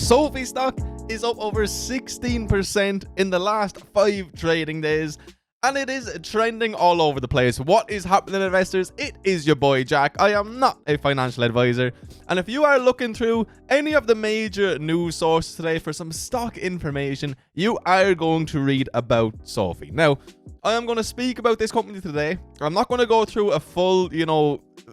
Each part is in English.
Sofi Stock is up over 16% in the last 5 trading days, and it is trending all over the place. What is happening, investors? It is your boy Jack. I am not a financial advisor, and if you are looking through any of the major news sources today for some stock information, you are going to read about Sofi. Now, I am going to speak about this company today. I'm not going to go through a full,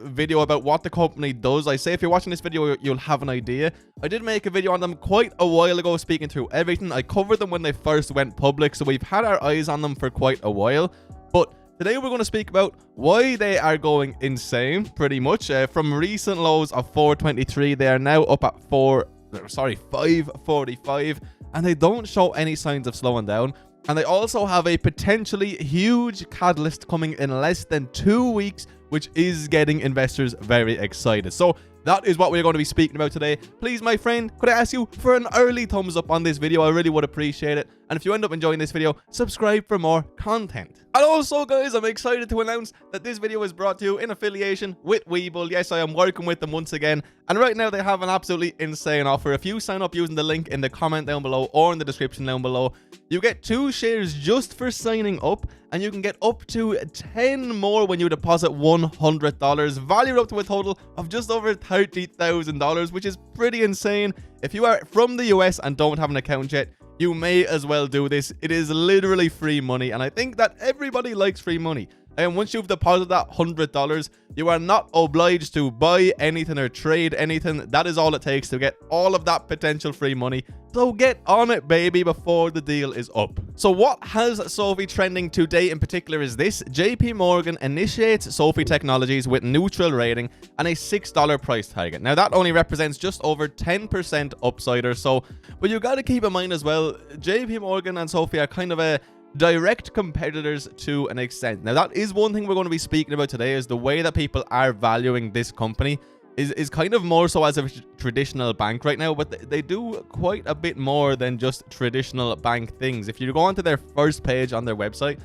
video about what the company does. I say if you're watching this video, you'll have an idea. I did make a video on them quite a while ago, speaking through everything. I covered them when they first went public, so we've had our eyes on them for quite a while. But today we're going to speak about why they are going insane, pretty much. From recent lows of 423, they are now up at 545, and they don't show any signs of slowing down. And they also have a potentially huge catalyst coming in less than 2 weeks, which is getting investors very excited. So that is what we're going to be speaking about today. Please, my friend, could I ask you for an early thumbs up on this video? I really would appreciate it. And if you end up enjoying this video, subscribe for more content. And also, guys, I'm excited to announce that this video is brought to you in affiliation with Webull. Yes, I am working with them once again. And right now they have an absolutely insane offer. If you sign up using the link in the comment down below or in the description down below, you get 2 shares just for signing up, and you can get up to 10 more when you deposit $100, valued up to a total of just over $30,000, which is pretty insane. If you are from the US and don't have an account yet, you may as well do this. It is literally free money, and I think that everybody likes free money. And once you've deposited that $100, you are not obliged to buy anything or trade anything. That is all it takes to get all of that potential free money. So get on it, baby, before the deal is up. So what has Sofi trending today in particular is this: JPMorgan initiates Sofi Technologies with neutral rating and a $6 price target. Now that only represents just over 10% upsider. So, but you got to keep in mind as well, JPMorgan and Sofi are kind of a direct competitors to an extent. Now that is one thing we're going to be speaking about today, is the way that people are valuing this company is kind of more so as a traditional bank right now, but they do quite a bit more than just traditional bank things. If you go onto their first page on their website,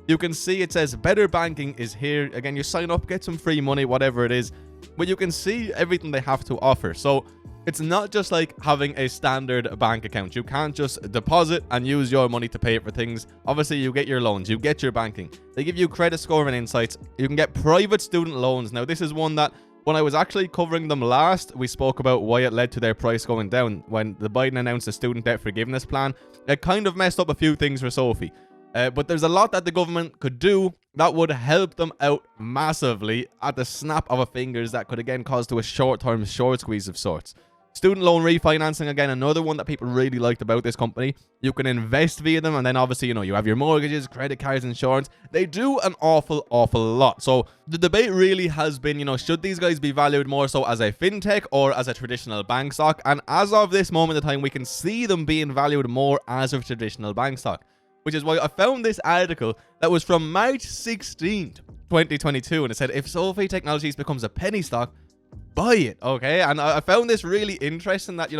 you can see it says better banking is here. Again, you sign up, get some free money, whatever it is, but you can see everything they have to offer. So it's not just like having a standard bank account. You can't just deposit and use your money to pay for things. Obviously, you get your loans, you get your banking. They give you credit scoring insights. You can get private student loans. Now, this is one that when I was actually covering them last, we spoke about why it led to their price going down. When the Biden announced the student debt forgiveness plan, it kind of messed up a few things for Sofi. But there's a lot that the government could do that would help them out massively at the snap of a fingers that could again cause to a short-term short squeeze of sorts. Student loan refinancing, again, another one that people really liked about this company. You can invest via them, and then obviously, you have your mortgages, credit cards, insurance. They do an awful lot. So the debate really has been, should these guys be valued more so as a fintech or as a traditional bank stock? And as of this moment in time, we can see them being valued more as a traditional bank stock, which is why I found this article that was from March 16th, 2022, and it said, if Sofi Technologies becomes a penny stock, buy it. Okay, and I found this really interesting that,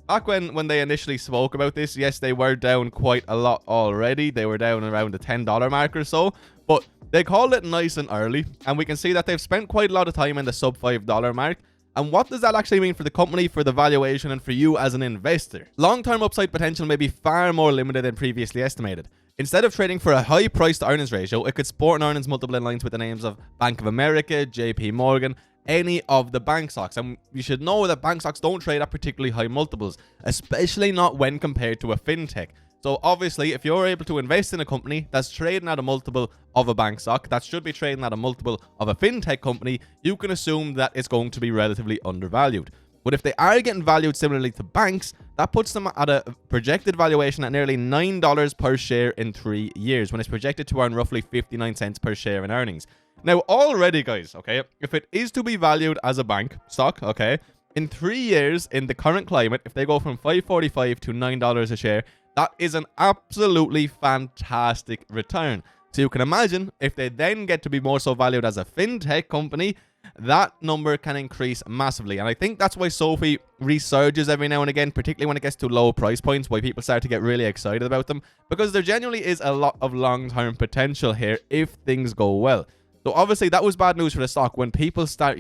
back when they initially spoke about this, yes, they were down quite a lot already. They were down around the $10 mark or so, but they called it nice and early, and we can see that they've spent quite a lot of time in the sub $5 mark. And what does that actually mean for the company, for the valuation, and for you as an investor? Long-term upside potential may be far more limited than previously estimated. Instead of trading for a high price to earnings ratio, it could sport an earnings multiple in lines with the names of Bank of America, JPMorgan, any of the bank stocks. And you should know that bank stocks don't trade at particularly high multiples, especially not when compared to a fintech. So obviously, if you're able to invest in a company that's trading at a multiple of a bank stock, that should be trading at a multiple of a fintech company, you can assume that it's going to be relatively undervalued. But if they are getting valued similarly to banks, that puts them at a projected valuation at nearly $9 per share in 3 years, when it's projected to earn roughly 59 cents per share in earnings. Now, already, guys, okay, if it is to be valued as a bank stock, okay, in 3 years, in the current climate, if they go from $5.45 to $9 a share, that is an absolutely fantastic return. So you can imagine, if they then get to be more so valued as a fintech company, that number can increase massively. And I think that's why Sofi resurges every now and again, particularly when it gets to low price points, why people start to get really excited about them, because there genuinely is a lot of long-term potential here if things go well. So obviously that was bad news for the stock when people start,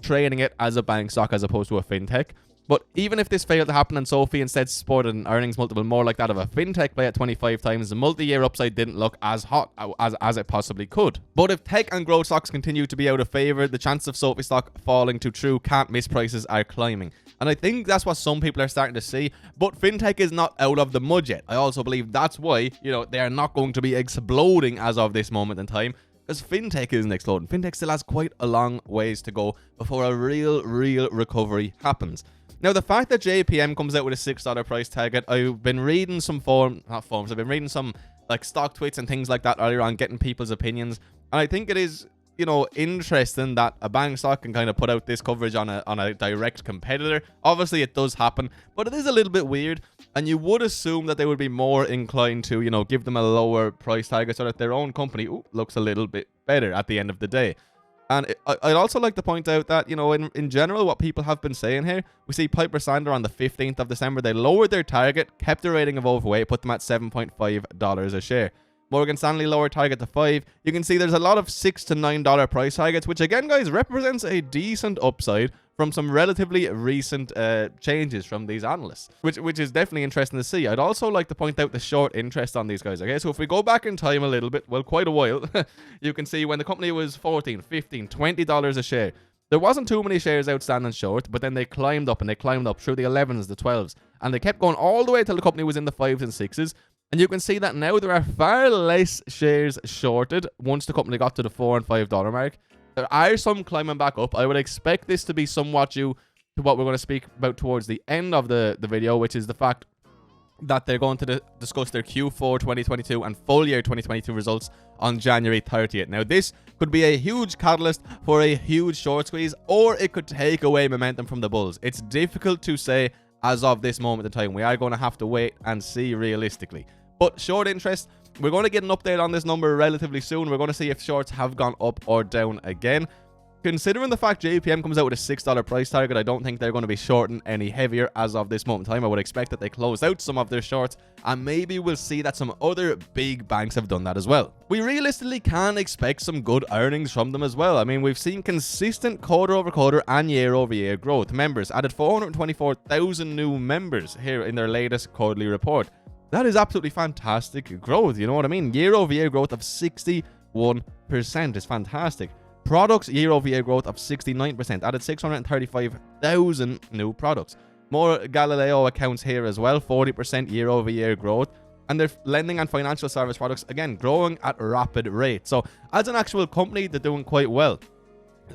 trading it as a bank stock as opposed to a fintech. But even if this failed to happen and Sofi instead sported an earnings multiple more like that of a fintech play at 25 times, the multi-year upside didn't look as hot as it possibly could. But if tech and growth stocks continue to be out of favor, the chances of Sofi stock falling to true can't miss prices are climbing. And I think that's what some people are starting to see. But fintech is not out of the mud yet. I also believe that's why, they are not going to be exploding as of this moment in time. Because fintech isn't exploding. Fintech still has quite a long ways to go before a real recovery happens. Now, the fact that JPM comes out with a $6 price target, I've been reading some I've been reading some stock tweets and things like that earlier on, getting people's opinions. And I think it is, interesting that a bank stock can kind of put out this coverage on a direct competitor. Obviously, it does happen, but it is a little bit weird. And you would assume that they would be more inclined to, give them a lower price target so that their own company looks a little bit better at the end of the day. And I'd also like to point out that, in general, what people have been saying here, we see Piper Sandler on the 15th of December. They lowered their target, kept their rating of overweight, put them at $7.5 a share. Morgan Stanley lowered target to $5. You can see there's a lot of $6 to $9 price targets, which again, guys, represents a decent upside from some relatively recent changes from these analysts, which is definitely interesting to see. I'd also like to point out the short interest on these guys. Okay, so if we go back in time a little bit, well, quite a while, you can see when the company was $14, $15, $20 a share. There wasn't too many shares outstanding short, but then they climbed up through the 11s, the 12s, and they kept going all the way till the company was in the 5s and 6s. And you can see that now there are far less shares shorted once the company got to the $4 and $5 mark. There are some climbing back up. I would expect this to be somewhat due to what we're going to speak about towards the end of the video, which is the fact that they're going to discuss their Q4 2022 and full year 2022 results on January 30th. Now, this could be a huge catalyst for a huge short squeeze, or it could take away momentum from the bulls. It's difficult to say as of this moment in time. We are going to have to wait and see realistically. But short interest, we're going to get an update on this number relatively soon. We're going to see if shorts have gone up or down again. Considering the fact JPM comes out with a $6 price target, I don't think they're going to be shorting any heavier as of this moment in time. I would expect that they close out some of their shorts, and maybe we'll see that some other big banks have done that as well. We realistically can expect some good earnings from them as well. I mean, we've seen consistent quarter-over-quarter and year-over-year growth. Members added 424,000 new members here in their latest quarterly report. That is absolutely fantastic growth, you know what I mean? Year-over-year growth of 61% is fantastic. Products year-over-year growth of 69%, added 635,000 new products. More Galileo accounts here as well, 40% year-over-year growth. And their lending and financial service products, again, growing at rapid rates. So as an actual company, they're doing quite well.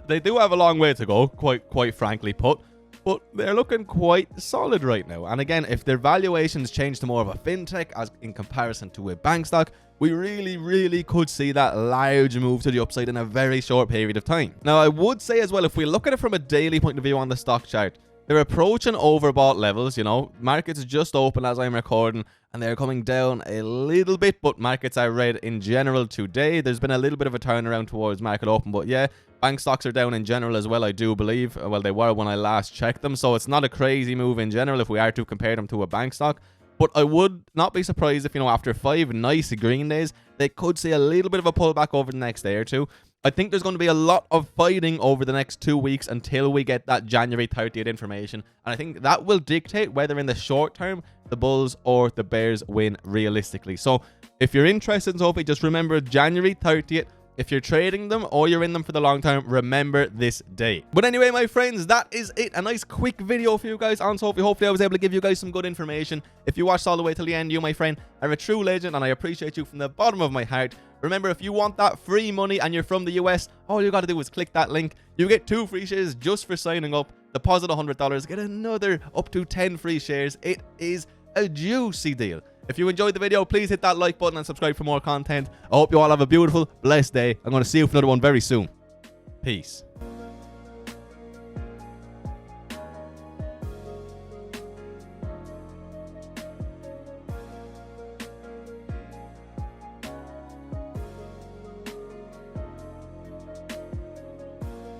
They do have a long way to go, quite frankly put. But they're looking quite solid right now. And again, if their valuations change to more of a fintech as in comparison to a bank stock, we really could see that large move to the upside in a very short period of time. Now, I would say as well, if we look at it from a daily point of view on the stock chart, they're approaching overbought levels, Markets just open as I'm recording, and they're coming down a little bit, but markets are red in general today. There's been a little bit of a turnaround towards market open, but yeah, bank stocks are down in general as well, I do believe. Well, they were when I last checked them, so it's not a crazy move in general if we are to compare them to a bank stock. But I would not be surprised if, after 5 nice green days, they could see a little bit of a pullback over the next day or two. I think there's going to be a lot of fighting over the next 2 weeks until we get that January 30th information. And I think that will dictate whether in the short term, the bulls or the bears win realistically. So if you're interested in Sofi, just remember January 30th. If you're trading them or you're in them for the long term, remember this day. But anyway, my friends, that is it. A nice quick video for you guys on Sofi. Hopefully I was able to give you guys some good information. If you watched all the way till the end, you, my friend, are a true legend, and I appreciate you from the bottom of my heart. Remember, if you want that free money and you're from the US, all you got to do is click that link. You get 2 free shares just for signing up. Deposit $100, get another up to 10 free shares. It is a juicy deal. If you enjoyed the video, please hit that like button and subscribe for more content. I hope you all have a beautiful, blessed day. I'm going to see you for another one very soon. Peace.